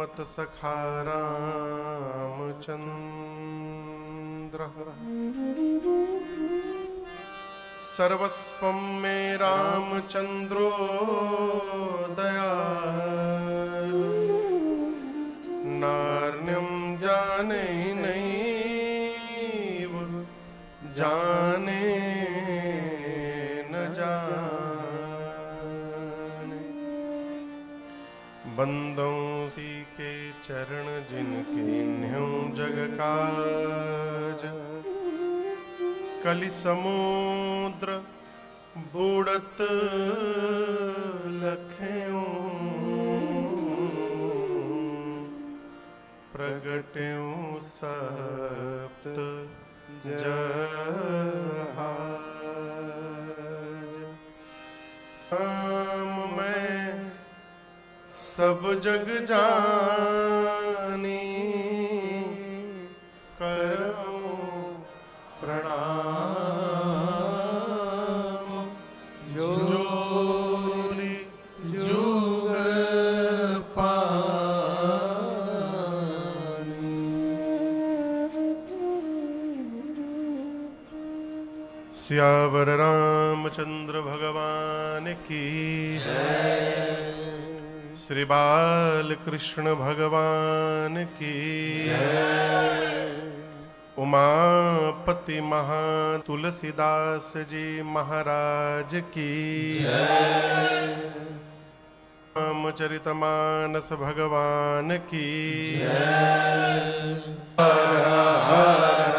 मत सखा रामचंद्र सर्वस्वं मे रामचंद्रो दयालु नार्यं जाने नैव जाने न जाने बंदों सी के चरण जिनके न्यों जग काज कलि समुद्र बूढ़त लख्यों प्रगट्यों सप्त जहाज नाम मैं सब जग जानी करूं प्रणाम जोरी जुग पानी। सियावर रामचंद्र भगवान की श्री बाल कृष्ण भगवान की उमापति महा तुलसीदास जी महाराज की रामचरितमानस भगवान की हर हर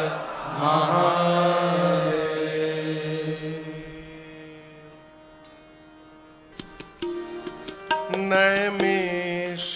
महादेव। नैमिष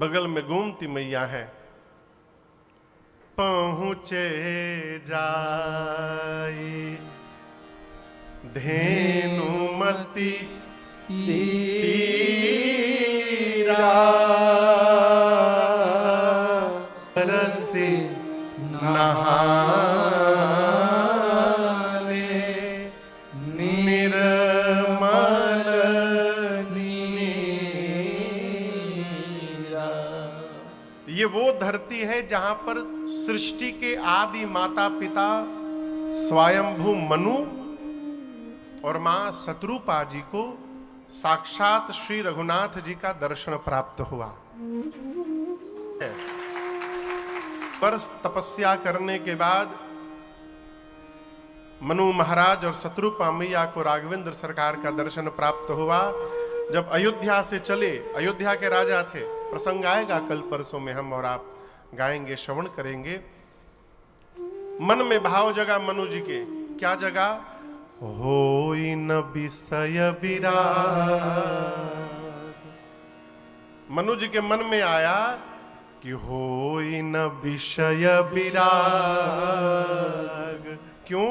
बगल में गोमती मैया है। पहुँचे जाई धेनुमती तीरा रसी नहाने निर्मल नीरा। ये वो धरती है जहां पर सृष्टि के आदि माता पिता स्वयंभू मनु और मां शत्रुपा जी को साक्षात श्री रघुनाथ जी का दर्शन प्राप्त हुआ। पर तपस्या करने के बाद मनु महाराज और शत्रुपा मैया को राघवेंद्र सरकार का दर्शन प्राप्त हुआ। जब अयोध्या से चले, अयोध्या के राजा थे, प्रसंग आएगा कल परसों में, हम और आप गाएंगे, श्रवण करेंगे। मन में भाव जगा मनु जी के, क्या जगा? होई न विषय विराग। मनु जी के मन में आया कि होई न विषय विराग। क्यों?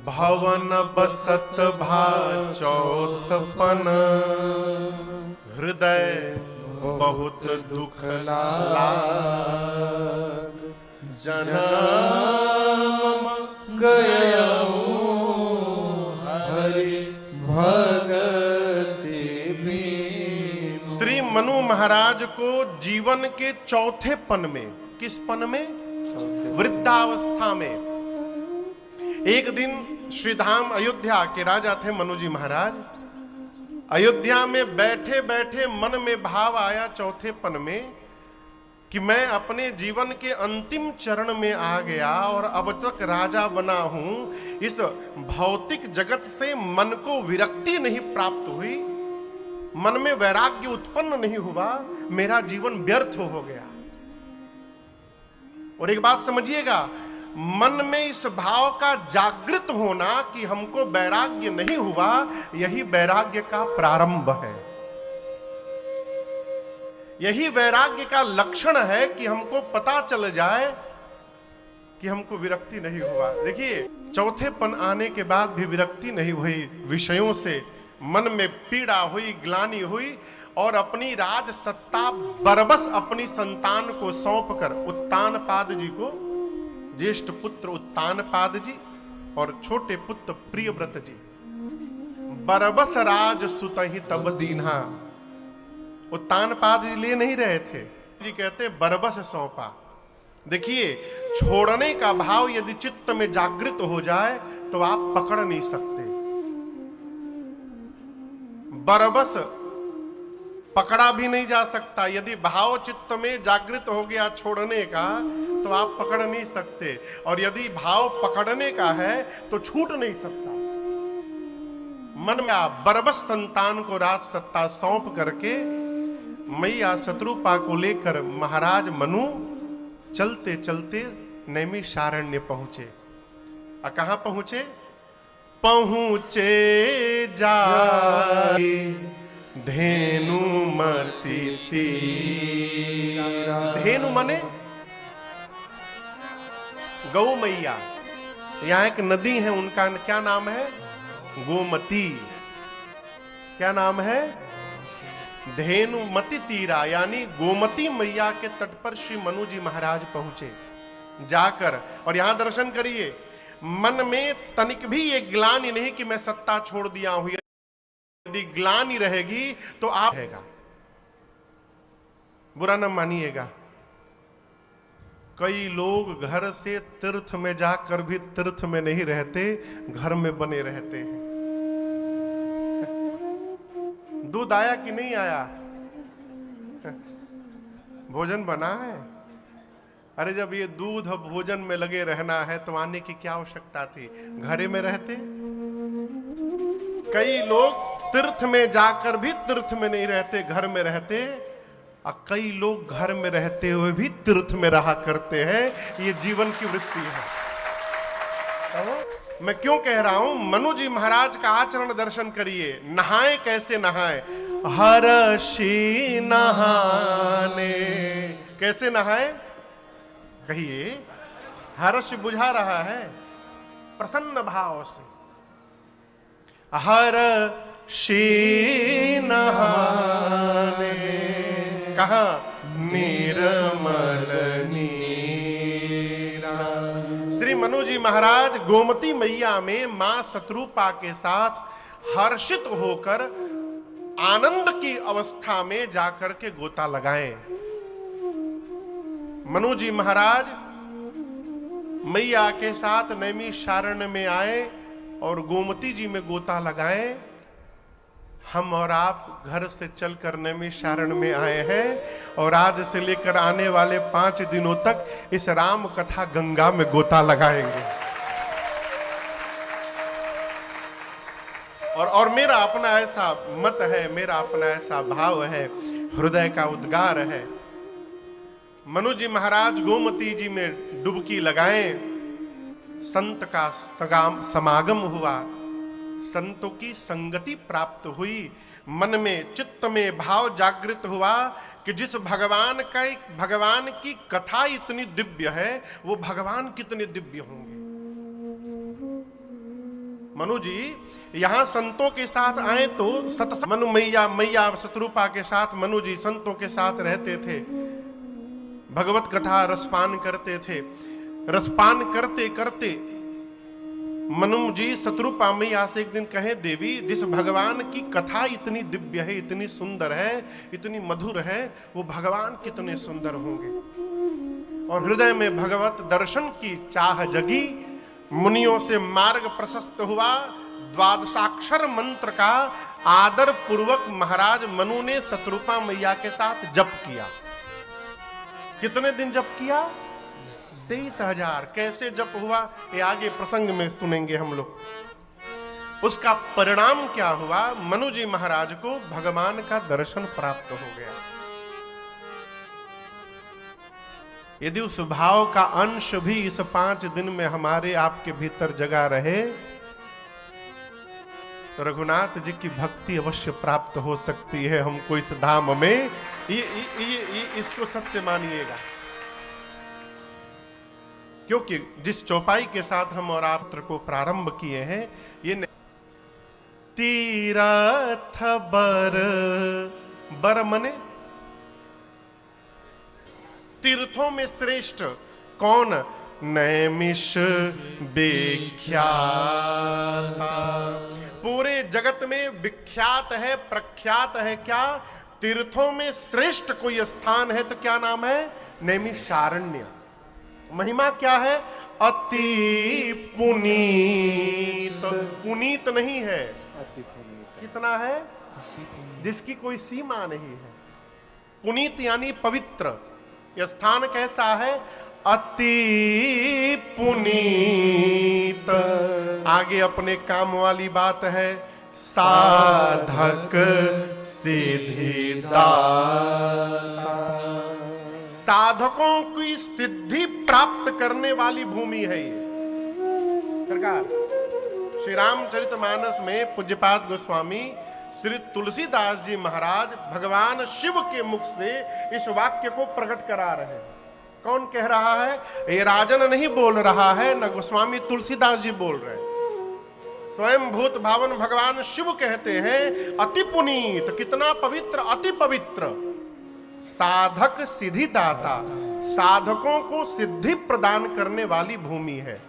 भवन बसत भा चौथपन हृदय बहुत दुख लाग। जन्म गयऊ हरि भगति भी। श्री मनु महाराज को जीवन के चौथे पन में, किस पन में? वृद्धावस्था में। एक दिन श्रीधाम अयोध्या के राजा थे मनु जी महाराज। अयोध्या में बैठे बैठे मन में भाव आया चौथे पन में कि मैं अपने जीवन के अंतिम चरण में आ गया और अब तक राजा बना हूं। इस भौतिक जगत से मन को विरक्ति नहीं प्राप्त हुई, मन में वैराग्य उत्पन्न नहीं हुआ, मेरा जीवन व्यर्थ हो गया। और एक बात समझिएगा, मन में इस भाव का जागृत होना कि हमको वैराग्य नहीं हुआ, यही वैराग्य का प्रारंभ है। यही वैराग्य का लक्षण है कि हमको पता चल जाए कि हमको विरक्ति नहीं हुआ। देखिए, चौथेपन आने के बाद भी विरक्ति नहीं हुई, विषयों से मन में पीड़ा हुई, ग्लानि हुई, और अपनी राज सत्ता बरबस अपनी संतान को सौंपकर उत्तानपाद जी को, ज्येष्ठ पुत्र उत्तानपाद जी और छोटे पुत्र प्रियव्रत जी, बरबस राज सुतहि तब दीन्हा। उत्तानपाद जी ले नहीं रहे थे, जी कहते बरबस सौंपा। देखिए, छोड़ने का भाव यदि चित्त में जागृत हो जाए तो आप पकड़ नहीं सकते। बरबस पकड़ा भी नहीं जा सकता। यदि भाव चित्त में जागृत हो गया छोड़ने का तो आप पकड़ नहीं सकते, और यदि भाव पकड़ने का है तो छूट नहीं सकता। मन में आप बरबस संतान को राज सत्ता सौंप करके मैया शत्रुपा को लेकर महाराज मनु चलते चलते नैमिषारण्य पहुंचे। कहां पहुंचे? पहुंचे जाए धेनु मति तीरा। धेनु मने गौ मैया। यहां एक नदी है, उनका क्या नाम है? गोमती। क्या नाम है? धेनुमति तीरा, यानी गोमती मैया के तट पर श्री मनु जी महाराज पहुंचे जाकर। और यहां दर्शन करिए, मन में तनिक भी ये ग्लानि नहीं कि मैं सत्ता छोड़ दिया हूं। यदि ग्लानि रहेगी तो आप रहेगा, बुरा न मानिएगा। कई लोग घर से तीर्थ में जाकर भी तीर्थ में नहीं रहते, घर में बने रहते हैं। दूध आया कि नहीं आया? भोजन बना है? अरे जब ये दूध और भोजन में लगे रहना है तो आने की क्या आवश्यकता थी? घरे में रहते। कई लोग तीर्थ में जाकर भी तीर्थ में नहीं रहते, घर में रहते, और कई लोग घर में रहते हुए भी तीर्थ में रहा करते हैं। ये जीवन की वृत्ति है। मैं क्यों कह रहा हूं? मनु जी महाराज का आचरण दर्शन करिए। नहाए कैसे नहाए? हर्षी नहाने। कैसे नहाए? कहिए। हर्ष बुझा रहा है, प्रसन्न भाव से। हर्षी नहाने। कहा? निर्मल नीरा। श्री मनु जी महाराज गोमती मैया में मां शत्रुपा के साथ हर्षित होकर आनंद की अवस्था में जाकर के गोता लगाएं। मनु जी महाराज मैया के साथ नैमिषारण्य में आए और गोमती जी में गोता लगाएं। हम और आप घर से चलकर नैमिषारण्य में आए हैं और आज से लेकर आने वाले 5 दिनों तक इस राम कथा गंगा में गोता लगाएंगे। और मेरा अपना ऐसा मत है, मेरा अपना ऐसा भाव है, हृदय का उद्गार है। मनु जी महाराज गोमती जी में डुबकी लगाएं, संत का समागम हुआ, संतों की संगति प्राप्त हुई, मन में चित्त में भाव जागृत हुआ कि जिस भगवान की कथा इतनी दिव्य है, वो भगवान कितने दिव्य होंगे। मनु जी यहां संतों के साथ आए तो मनु मैया शत्रुपा के साथ मनु जी संतों के साथ रहते थे, भगवत कथा रसपान करते थे। रसपान करते करते मनु जी शत्रुपा मैया से एक दिन कहे, देवी जिस भगवान की कथा इतनी दिव्य है, इतनी सुंदर है, इतनी मधुर है, वो भगवान कितने सुंदर होंगे। और हृदय में भगवत दर्शन की चाह जगी, मुनियों से मार्ग प्रशस्त हुआ। द्वादशाक्षर मंत्र का आदर पूर्वक महाराज मनु ने शत्रुपा मैया के साथ जप किया। कितने दिन जप किया? 23,000। कैसे जप हुआ ये आगे प्रसंग में सुनेंगे हम लोग। उसका परिणाम क्या हुआ? मनु जी महाराज को भगवान का दर्शन प्राप्त हो गया। यदि उस भाव का अंश भी इस 5 दिन में हमारे आपके भीतर जगा रहे तो रघुनाथ जी की भक्ति अवश्य प्राप्त हो सकती है हमको इस धाम में। ये इसको सत्य मानिएगा क्योंकि जिस चौपाई के साथ हम और आप को प्रारंभ किए हैं, ये तीरथ बर मने तीर्थों में श्रेष्ठ कौन? नैमिष विख्याता, पूरे जगत में विख्यात है, प्रख्यात है। क्या? तीर्थों में श्रेष्ठ कोई स्थान है तो क्या नाम है? नैमिषारण्य। महिमा क्या है? अति पुनीत। पुनीत नहीं है, अति पुनीत। कितना है? जिसकी कोई सीमा नहीं है। पुनीत यानी पवित्र। यह स्थान कैसा है? अति पुनीत। आगे अपने काम वाली बात है, साधक सिद्धिदाता। साधकों की सिद्धि प्राप्त करने वाली भूमि है ये। सरकार श्री रामचरितमानस में पूज्यपाद गोस्वामी श्री तुलसीदास जी महाराज भगवान शिव के मुख से इस वाक्य को प्रकट करा रहे हैं। कौन कह रहा है? ये राजन नहीं बोल रहा है, न गोस्वामी तुलसीदास जी बोल रहे हैं। स्वयं भूत भावन भगवान शिव कहते हैं अति पुनीत। कितना पवित्र? अति पवित्र। साधक सिद्धिदाता, साधकों को सिद्धि प्रदान करने वाली भूमि है।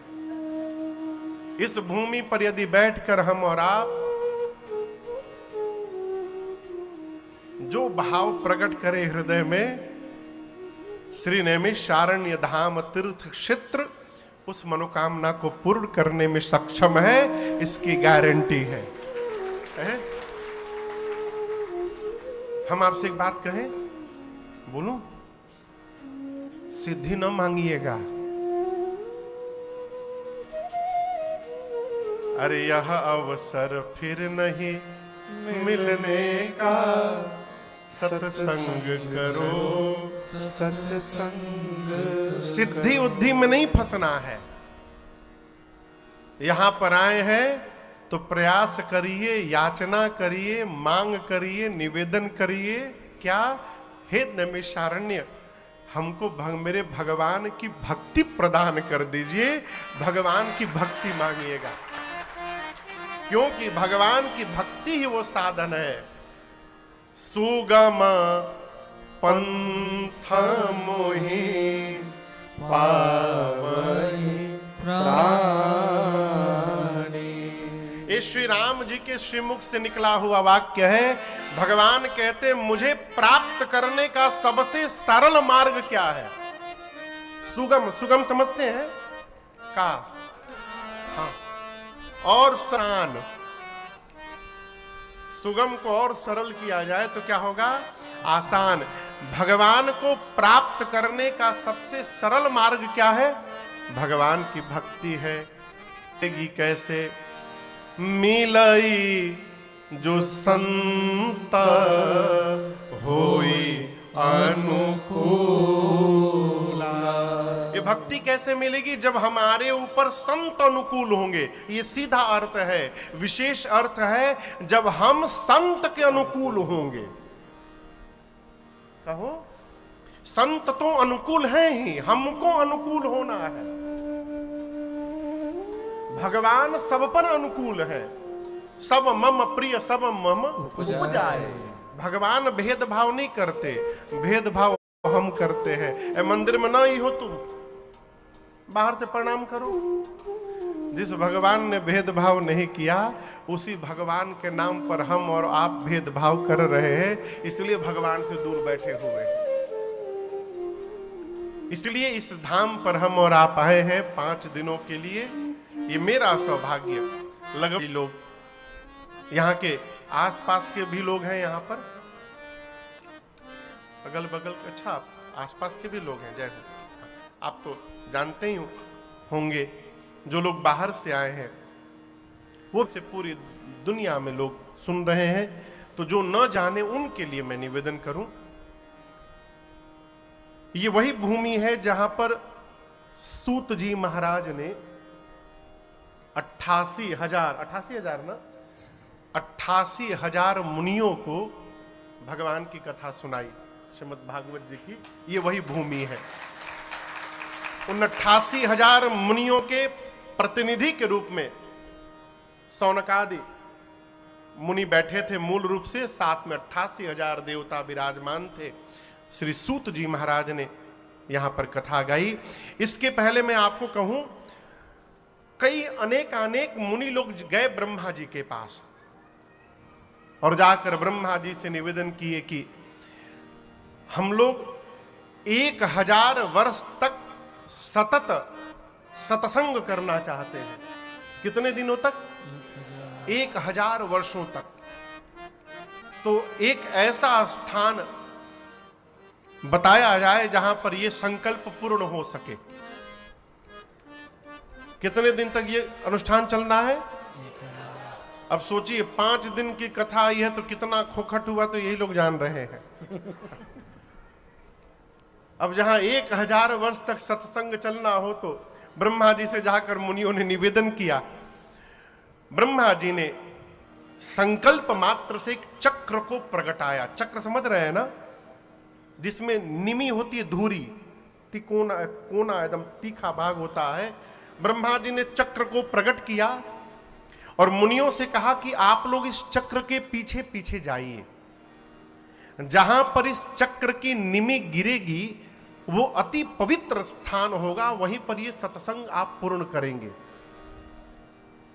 इस भूमि पर यदि बैठकर हम और आप जो भाव प्रकट करें हृदय में, श्री नैमिषारण्य धाम तीर्थ क्षेत्र उस मनोकामना को पूर्ण करने में सक्षम है, इसकी गारंटी है? हम आपसे एक बात कहें, बोलूं? सिद्धि न मांगिएगा। अरे यह अवसर फिर नहीं मिलने का, सत्संग करो सत्संग। सिद्धि उद्धि में नहीं फंसना है। यहां पर आए हैं तो प्रयास करिए, याचना करिए, मांग करिए, निवेदन करिए। क्या? हे नैमिषारण्य, हमको मेरे भगवान की भक्ति प्रदान कर दीजिए। भगवान की भक्ति मांगिएगा, क्योंकि भगवान की भक्ति ही वो साधन है। सुगम पंथ मोहि पावहि प्राणी। ये श्री राम जी के श्रीमुख से निकला हुआ वाक्य है। भगवान कहते मुझे प्राप्त करने का सबसे सरल मार्ग क्या है? सुगम। सुगम समझते हैं का? हाँ। और आसान। सुगम को और सरल किया जाए तो क्या होगा? आसान। भगवान को प्राप्त करने का सबसे सरल मार्ग क्या है? भगवान की भक्ति है। कैसे? मिलई जो संत होई अनुकूला। ये भक्ति कैसे मिलेगी? जब हमारे ऊपर संत अनुकूल होंगे। ये सीधा अर्थ है। विशेष अर्थ है जब हम संत के अनुकूल होंगे। कहो, संत तो अनुकूल हैं ही, हमको अनुकूल होना है। भगवान सब पर अनुकूल है। सब मम प्रिय सब मम उपजाए। भगवान भेदभाव नहीं करते, भेदभाव हम करते हैं। ए मंदिर में ना ही हो तुम, बाहर से प्रणाम करो। जिस भगवान ने भेदभाव नहीं किया, उसी भगवान के नाम पर हम और आप भेदभाव कर रहे हैं। इसलिए भगवान से दूर बैठे हुए। इसलिए इस धाम पर हम और आप आए हैं 5 दिनों के लिए। ये मेरा सौभाग्य। लगभग लोग यहाँ के आसपास के भी लोग हैं, यहाँ पर अगल बगल। अच्छा, आसपास के भी लोग हैं। जय हो। आप तो जानते ही होंगे, जो लोग बाहर से आए हैं वो से पूरी दुनिया में लोग सुन रहे हैं। तो जो न जाने उनके लिए मैं निवेदन करूं, ये वही भूमि है जहां पर सूत जी महाराज ने 88,000 मुनियों को भगवान की कथा सुनाई, श्रीमद् भागवत जी की। ये वही भूमि है। उन 88,000 मुनियों के प्रतिनिधि के रूप में सौनकादि मुनि बैठे थे। मूल रूप से साथ में 88,000 देवता विराजमान थे। श्री सूत जी महाराज ने यहां पर कथा गाई। इसके पहले मैं आपको कहूं, कई अनेक मुनि लोग गए ब्रह्मा जी के पास और जाकर ब्रह्मा जी से निवेदन किए कि हम लोग 1000 वर्ष तक सतत सत्संग करना चाहते हैं। कितने दिनों तक? 1000 वर्षों तक। तो एक ऐसा स्थान बताया जाए जहां पर यह संकल्प पूर्ण हो सके। कितने दिन तक ये अनुष्ठान चलना है? अब सोचिए, 5 दिन की कथा आई है तो कितना खोखट हुआ तो यही लोग जान रहे हैं। अब जहां 1000 वर्ष तक सत्संग चलना हो तो ब्रह्मा जी से जाकर मुनियों ने निवेदन किया। ब्रह्मा जी ने संकल्प मात्र से एक चक्र को प्रगटाया। चक्र समझ रहे हैं ना, जिसमें निमी होती है धुरी, कोना एकदम तीखा भाग होता है। ब्रह्मा जी ने चक्र को प्रकट किया और मुनियों से कहा कि आप लोग इस चक्र के पीछे पीछे जाइए। जहां पर इस चक्र की निमी गिरेगी वो अति पवित्र स्थान होगा, वहीं पर ये सत्संग आप पूर्ण करेंगे।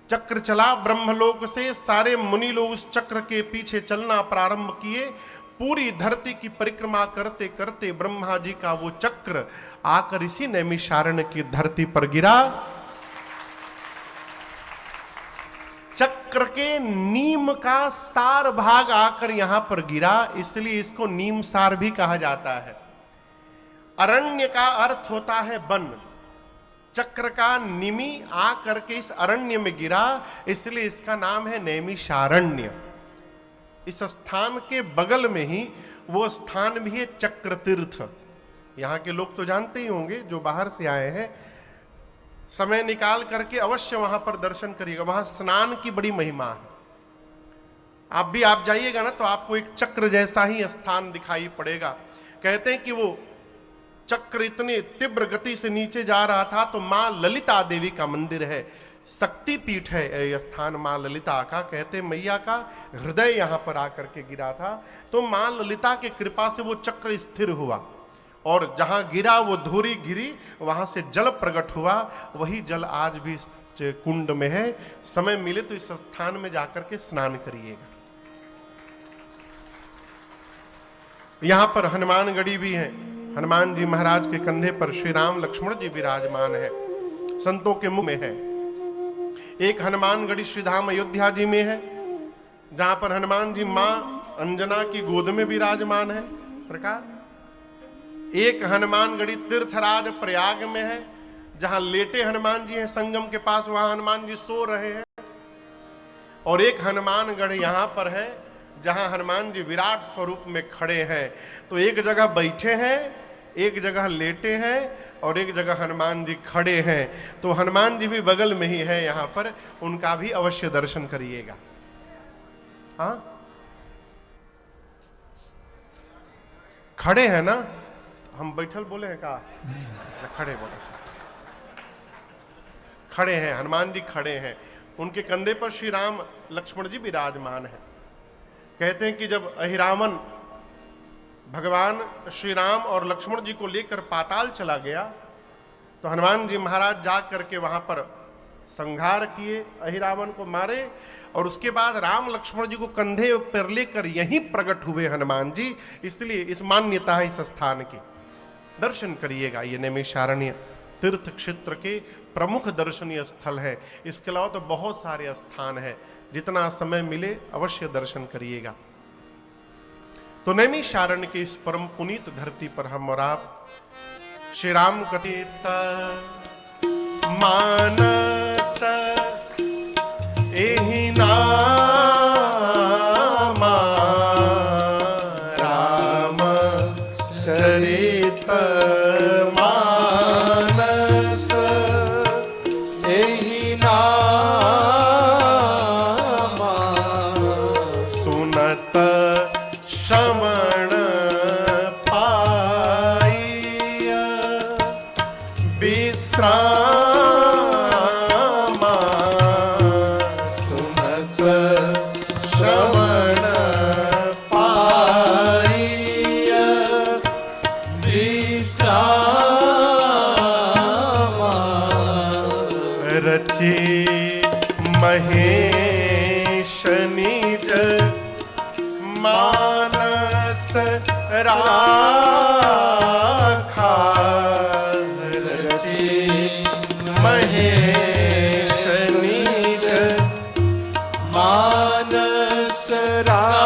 चक्र चला ब्रह्मलोक से, सारे मुनि लोग उस चक्र के पीछे चलना प्रारंभ किए। पूरी धरती की परिक्रमा करते करते ब्रह्मा जी का वो चक्र आकर इसी नैमिषारण्य की धरती पर गिरा। चक्र के नीम का सार भाग आकर यहां पर गिरा, इसलिए इसको नीम सार भी कहा जाता है। अरण्य का अर्थ होता है वन। चक्र का निमि आकर के इस अरण्य में गिरा, इसलिए इसका नाम है नैमिषारण्य। इस स्थान के बगल में ही वो स्थान भी है चक्र तीर्थ। यहां के लोग तो जानते ही होंगे, जो बाहर से आए हैं, समय निकाल करके अवश्य वहां पर दर्शन करिएगा। वहां स्नान की बड़ी महिमा है। आप जाइएगा ना तो आपको एक चक्र जैसा ही स्थान दिखाई पड़ेगा। कहते हैं कि वो चक्र इतनी तीव्र गति से नीचे जा रहा था तो मां ललिता देवी का मंदिर है, शक्ति पीठ है यह स्थान मां ललिता का। कहते मैया का हृदय यहां पर आकर के गिरा था, तो मां ललिता की कृपा से वो चक्र स्थिर हुआ और जहां गिरा वो धूरी गिरी, वहां से जल प्रकट हुआ। वही जल आज भी इस कुंड में है। समय मिले तो इस स्थान में जाकर के स्नान करिएगा। यहां पर हनुमानगढ़ी भी है। हनुमान जी महाराज के कंधे पर श्री राम लक्ष्मण जी विराजमान है, संतों के मुख में है। एक हनुमानगढ़ी श्रीधाम अयोध्या जी में है, जहां पर हनुमान जी मां अंजना की गोद में विराजमान है सरकार। एक हनुमानगढ़ी तीर्थराज प्रयाग में है, जहां लेटे हनुमान जी हैं संगम के पास, वहां हनुमान जी सो रहे हैं। और एक हनुमानगढ़ यहां पर है, जहां हनुमान जी विराट स्वरूप में खड़े हैं। तो एक जगह बैठे हैं, एक जगह लेटे हैं और एक जगह हनुमान जी खड़े हैं। तो हनुमान जी भी बगल में ही है यहां पर, उनका भी अवश्य दर्शन करिएगा। हाँ, खड़े हैं ना, हम बैठल बोले हैं का? खड़े बोले, खड़े हैं हनुमान जी, खड़े हैं। उनके कंधे पर श्री राम लक्ष्मण जी विराजमान है। कहते हैं कि जब अहिरावण भगवान श्री राम और लक्ष्मण जी को लेकर पाताल चला गया, तो हनुमान जी महाराज जा करके वहां पर संहार किए, अहिरावण को मारे। और उसके बाद राम लक्ष्मण जी को कंधे पर लेकर यहीं प्रकट हुए हनुमान जी। इसलिए इस मान्यता है इस स्थान की। दर्शन करिएगा, ये नैमिषारण्य तीर्थ क्षेत्र के प्रमुख दर्शनीय स्थल है। इसके अलावा तो बहुत सारे स्थान है, जितना समय मिले अवश्य दर्शन करिएगा। तो नैमिषारण्य के इस परम पुनीत धरती पर हम और आप श्री राम कथित मानस एहि नामा राम चरित मानस एहि नामा सुनत श्रवण पाइय महेश निज मानस राखा रचे महेश निज मानस राखा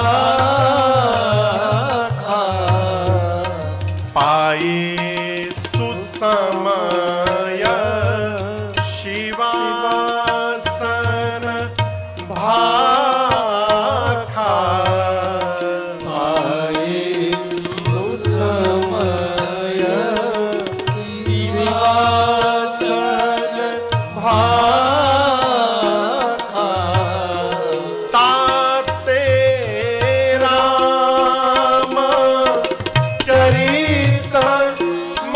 पाए सुसमय शिवासन भाखा पाए सुसमय शिवासन भाखा ताते राम चरित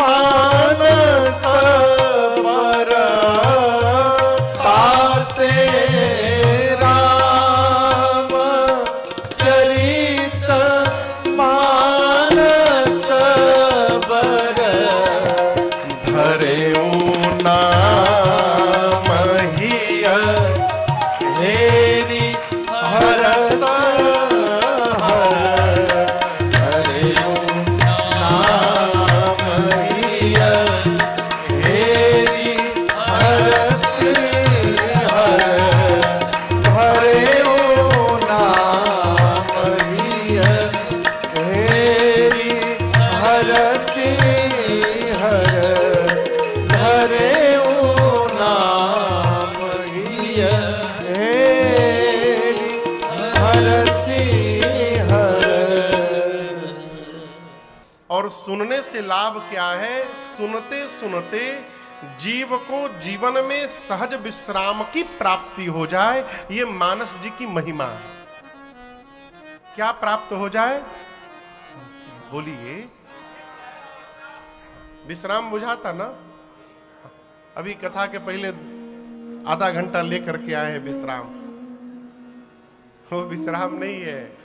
मानस पर ताते राम चरित मानस बर धरे नाम हिय हेरी हरस हरे नाम हिय हेरी हरस हर हरे नाम हिय हेरी हरस हर हरे नाम हिय हेरी हरस हर। और सुनने से लाभ क्या है? सुनते सुनते जीव को जीवन में सहज विश्राम की प्राप्ति हो जाए, ये मानस जी की महिमा है। क्या प्राप्त हो जाए? बोलिए। विश्राम बुझाता ना? अभी कथा के पहले आधा घंटा लेकर के आए हैं विश्राम। वो विश्राम नहीं है,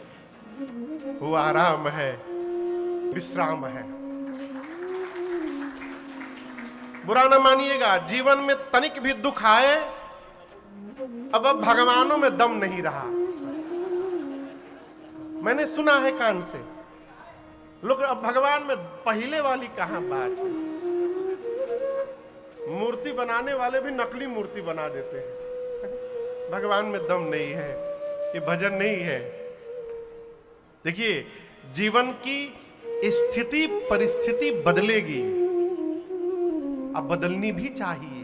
वो आराम है, विश्राम है। बुरा ना मानिएगा, जीवन में तनिक भी दुख आए, अब भगवानों में दम नहीं रहा। मैंने सुना है कान से, लोग अब भगवान में पहले वाली कहां बात है। मूर्ति बनाने वाले भी नकली मूर्ति बना देते हैं। भगवान में दम नहीं है, ये भजन नहीं है। देखिए, जीवन की स्थिति परिस्थिति बदलेगी, अब बदलनी भी चाहिए।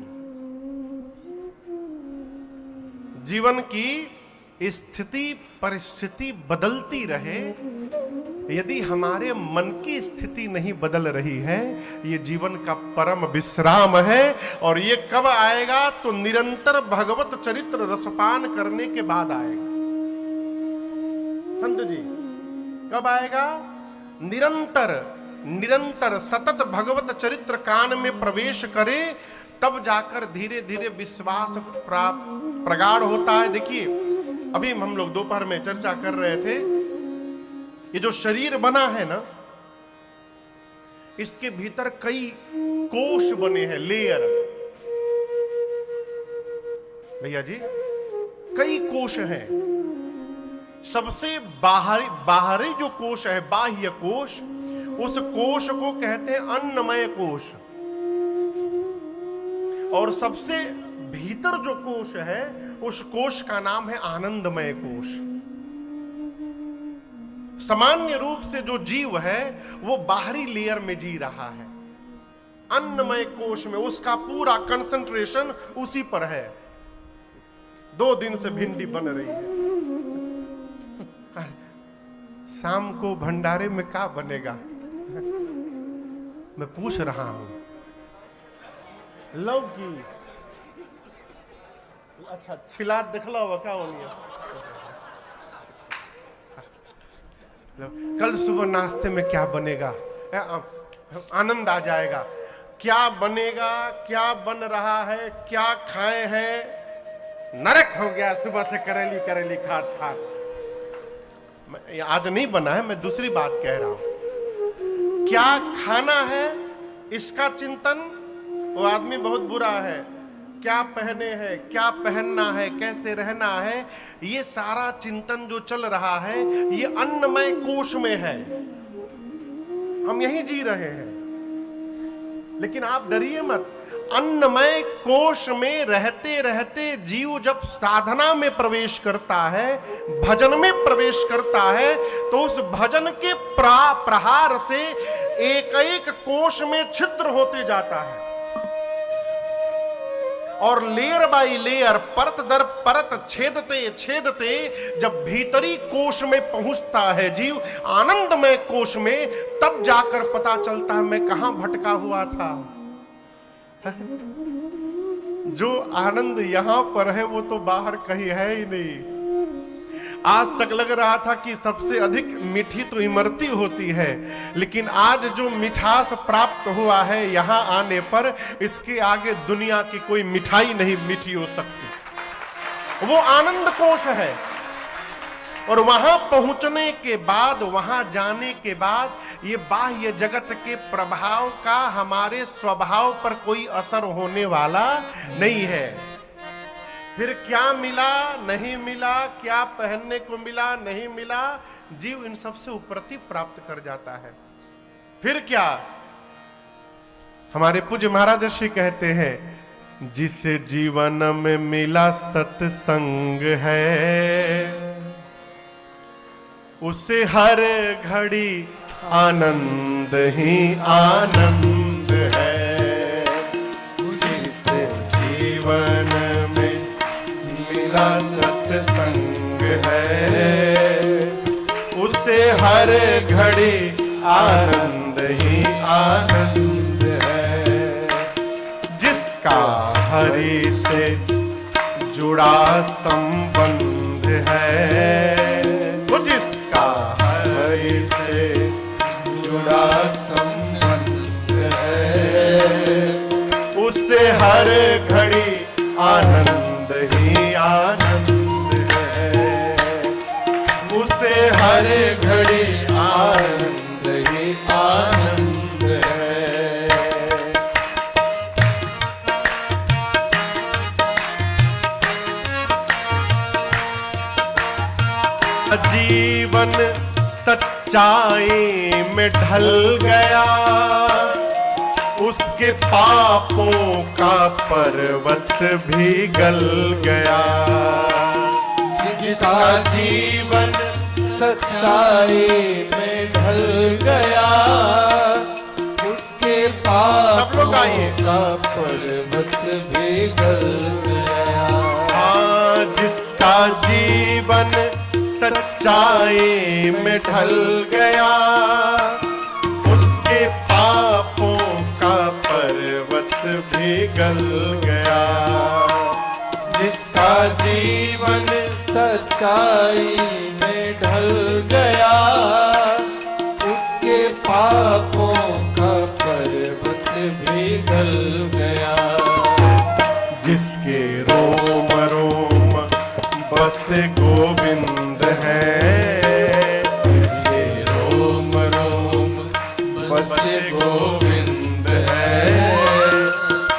जीवन की स्थिति परिस्थिति बदलती रहे, यदि हमारे मन की स्थिति नहीं बदल रही है, ये जीवन का परम विश्राम है। और ये कब आएगा? तो निरंतर भगवत चरित्र रसपान करने के बाद आएगा। संत जी, कब आएगा? निरंतर निरंतर सतत भगवत चरित्र कान में प्रवेश करे, तब जाकर धीरे धीरे विश्वास प्रगाढ़ होता है। देखिए, अभी हम लोग दोपहर में चर्चा कर रहे थे, ये जो शरीर बना है ना, इसके भीतर कई कोश बने हैं, लेयर। भैया जी, कई कोश हैं। सबसे बाहरी जो कोश है, बाह्य कोश, उस कोश को कहते हैं अन्नमय कोश। और सबसे भीतर जो कोश है, उस कोश का नाम है आनंदमय कोश। सामान्य रूप से जो जीव है वो बाहरी लेयर में जी रहा है, अन्नमय कोश में उसका पूरा कंसंट्रेशन उसी पर है। 2 दिन से भिंडी बन रही है, शाम को भंडारे में क्या बनेगा? मैं पूछ रहा हूं। लौकी, अच्छा छिला दिखला हुआ क्या होनी? कल सुबह नाश्ते में क्या बनेगा? आनंद आ जाएगा। क्या बनेगा, क्या बन रहा है, क्या खाए हैं? नरक हो गया सुबह से करेली करेली खाट खाट। आज नहीं बना है, मैं दूसरी बात कह रहा हूं। क्या खाना है इसका चिंतन, वो आदमी बहुत बुरा है। क्या पहने हैं, क्या पहनना है, कैसे रहना है, ये सारा चिंतन जो चल रहा है ये अन्नमय कोश में है। हम यही जी रहे हैं। लेकिन आप डरिए मत, अन्नमय कोश में रहते रहते जीव जब साधना में प्रवेश करता है, भजन में प्रवेश करता है, तो उस भजन के प्रहार से एक एक कोश में छिद्र होते जाता है और लेयर बाई लेयर, परत दर परत छेदते छेदते जब भीतरी कोश में पहुंचता है जीव, आनंदमय कोश में, तब जाकर पता चलता है मैं कहां भटका हुआ था। जो आनंद यहां पर है वो तो बाहर कहीं है ही नहीं। आज तक लग रहा था कि सबसे अधिक मीठी तो इमरती होती है, लेकिन आज जो मिठास प्राप्त हुआ है यहां आने पर, इसके आगे दुनिया की कोई मिठाई नहीं मीठी हो सकती। वो आनंद कोश है। और वहां पहुंचने के बाद, वहां जाने के बाद, ये बाह्य जगत के प्रभाव का हमारे स्वभाव पर कोई असर होने वाला नहीं है। फिर क्या मिला नहीं मिला, क्या पहनने को मिला नहीं मिला, जीव इन सब से उपरति प्राप्त कर जाता है। फिर क्या, हमारे पूज्य महाराज श्री कहते हैं, जिसे जीवन में मिला सत्संग है, उसे हर घड़ी आनंद ही आनंद है। जिसे जीवन में मिला सत्संग है, उसे हर घड़ी आनंद ही आनंद है। जिसका हरि से जुड़ा संबंध है, वो जिसका हरि से जुड़ा संबंध है, उससे हर घड़ी आनंद ही आनंद है। उसे हर घड़ी आनंद ही आनंद है। जीवन सच्चाई में ढल गया, उसके पापों का पर्वत भी गल गया। जिसका जीवन सच्चाई में ढल गया, उसके पापों का पर्वत भी गल गया। हाँ, जिसका जीवन सच्चाई में ढल गया, उसके पापों का पर्वत भी गल गया। जिसका जीवन सच्चाई में ढल गया, उसके पापों का पर्वत भी गल गया। जिसके रोम रोम बस गोविंद है, जिसके रोम रोम बस गोविंद है,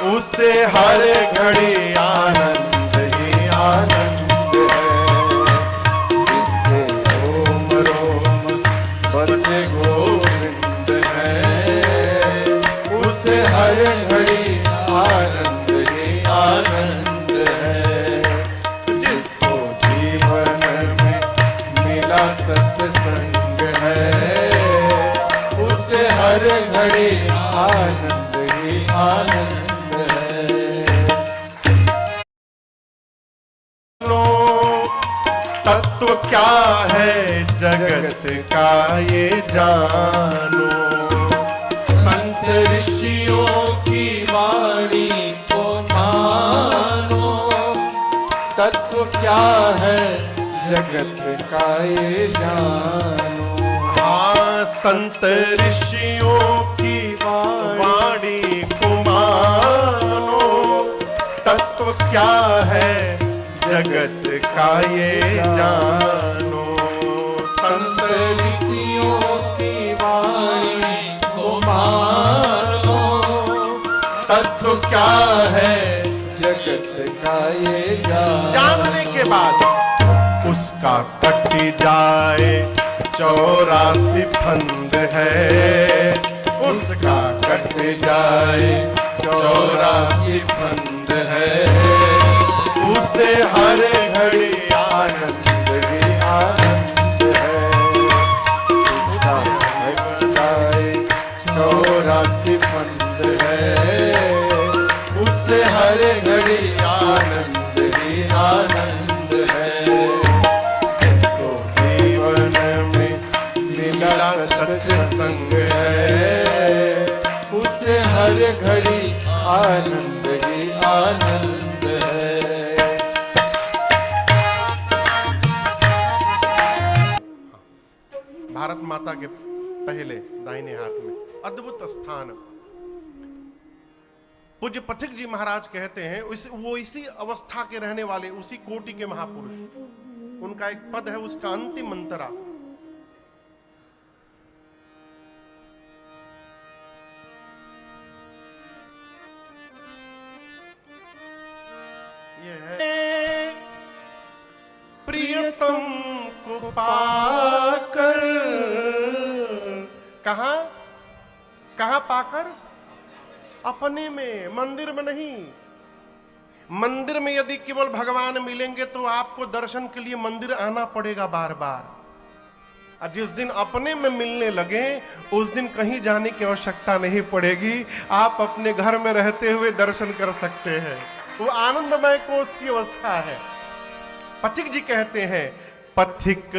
उसे हर घड़ी आनंद ही आनंद है। जिसके रोम रोम बस गोविंद है, उसे हर घड़ी आनंद ही आनंद है। जिसको जीवन में मिला सत्संग है, उसे हर घड़ी आनंद ही आनंद है। तत्व क्या है जगत का ये जानो, संत ऋषियों की वाणी को मानो। तत्व क्या है जगत का ये जानो। हाँ, संत ऋषियों की वाणी को मानो। तत्व क्या है जगत का ये जानो। संत ऋषियों की वाणी को मानो। तत्व क्या है जगत उसका कट जाए 84 फंद है, उसका कट जाए 84 फंद है, उसे हर घड़ी आनंद ही आनंद है। उसका कट जाए 84 फंद है, उससे हर घड़ी आनंद ही आनंद है। जिसको जीवन में मिला सत्संग है, उसे हर घड़ी आनंद ही आनंद है। भारत माता के पहले दाहिने हाथ में अद्भुत स्थान। पूज्य पथिक जी महाराज कहते हैं वो इसी अवस्था के रहने वाले, उसी कोटि के महापुरुष। उनका एक पद है, उसका अंतिम मंत्रा, ये है प्रियतम को पाकर। कहां कहां पाकर? अपने में, मंदिर में नहीं। मंदिर में यदि केवल भगवान मिलेंगे तो आपको दर्शन के लिए मंदिर आना पड़ेगा बार बार। और जिस दिन अपने में मिलने लगे उस दिन कहीं जाने की आवश्यकता नहीं पड़ेगी, आप अपने घर में रहते हुए दर्शन कर सकते हैं। वो आनंदमय कोष की अवस्था है। पथिक जी कहते हैं, पथिक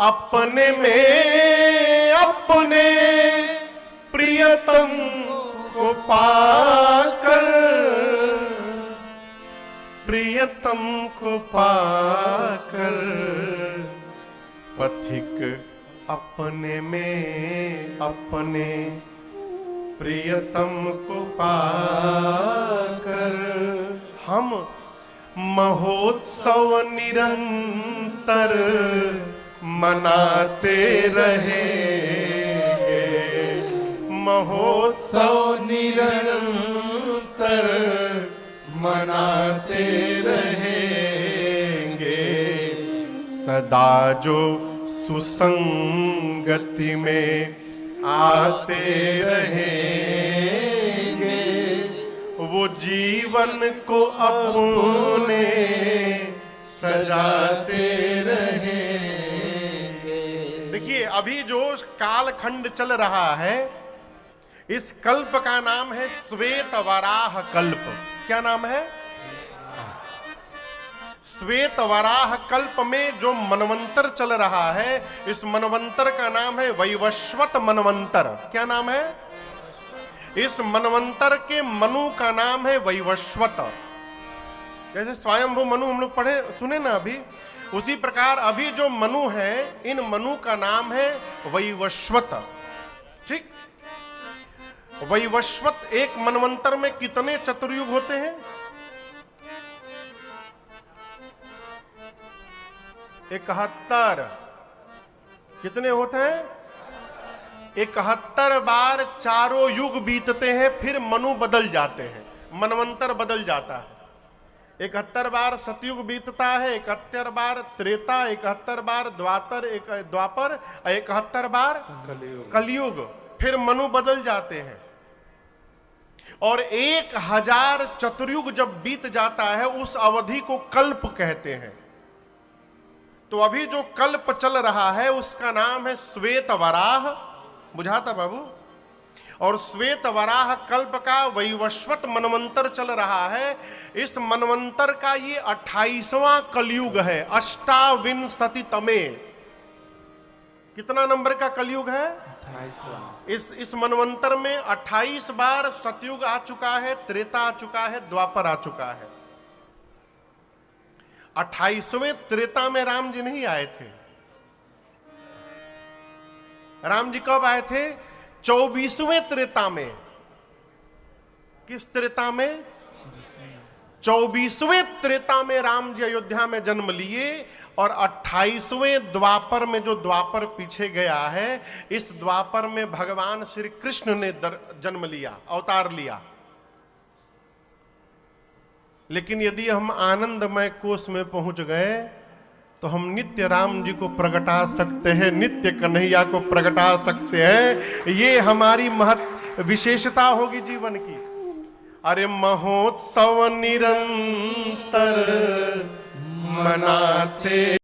अपने में अपने प्रियतम को पाकर, प्रियतम को पाकर, पथिक अपने में अपने प्रियतम को पाकर, हम महोत्सव निरंतर मनाते रहेंगे, महोत्सव निरंतर मनाते रहेंगे, सदा जो सुसंगति में आते रहेंगे, वो जीवन को अपने सजाते रहेंगे। देखिए, अभी जो कालखंड चल रहा है, इस कल्प का नाम है श्वेत वराह कल्प। क्या नाम है? श्वेत वराह कल्प में जो मनवंतर चल रहा है, इस मनवंतर का नाम है वैवस्वत मनवंतर। क्या नाम है? इस मनवंतर के मनु का नाम है वैवस्वत। जैसे स्वयंभू मनु हम लोग पढ़े सुने ना अभी, उसी प्रकार अभी जो मनु है, इन मनु का नाम है वैवस्वत। ठीक? वैवस्वत एक मनवंतर में कितने चतुर्युग होते हैं? 71। कितने होते हैं? 71 बार चारों युग बीतते हैं, फिर मनु बदल जाते हैं, मनवंतर बदल जाता है। 71 बार सतयुग बीतता है, 71 बार त्रेता, 71 बार द्वापर, 71 बार कलयुग, फिर मनु बदल जाते हैं। और 1000 चतुर्युग जब बीत जाता है, उस अवधि को कल्प कहते हैं। तो अभी जो कल्प चल रहा है उसका नाम है श्वेत वराह। बुझाता बाबू? और श्वेत वराह कल्प का वैवस्वत मनवंतर चल रहा है। इस मनवंतर का ये 28वां कलयुग है, अष्टाविंशतितमे। कितना नंबर का कलयुग है? 28वां। इस मनवंतर में 28 बार सतयुग आ चुका है, त्रेता आ चुका है, द्वापर आ चुका है। 28वें त्रेता में राम जी नहीं आए थे। राम जी कब आए थे? 24वें त्रेता में। किस त्रेता में? 24वें त्रेता में राम जी अयोध्या में जन्म लिए। और 28वें द्वापर में, जो द्वापर पीछे गया है, इस द्वापर में भगवान श्री कृष्ण ने जन्म लिया, अवतार लिया। लेकिन यदि हम आनंदमय कोष में पहुंच गए तो हम नित्य राम जी को प्रगटा सकते हैं, नित्य कन्हैया को प्रगटा सकते हैं। ये हमारी विशेषता होगी जीवन की। अरे महोत्सव निरंतर मनाते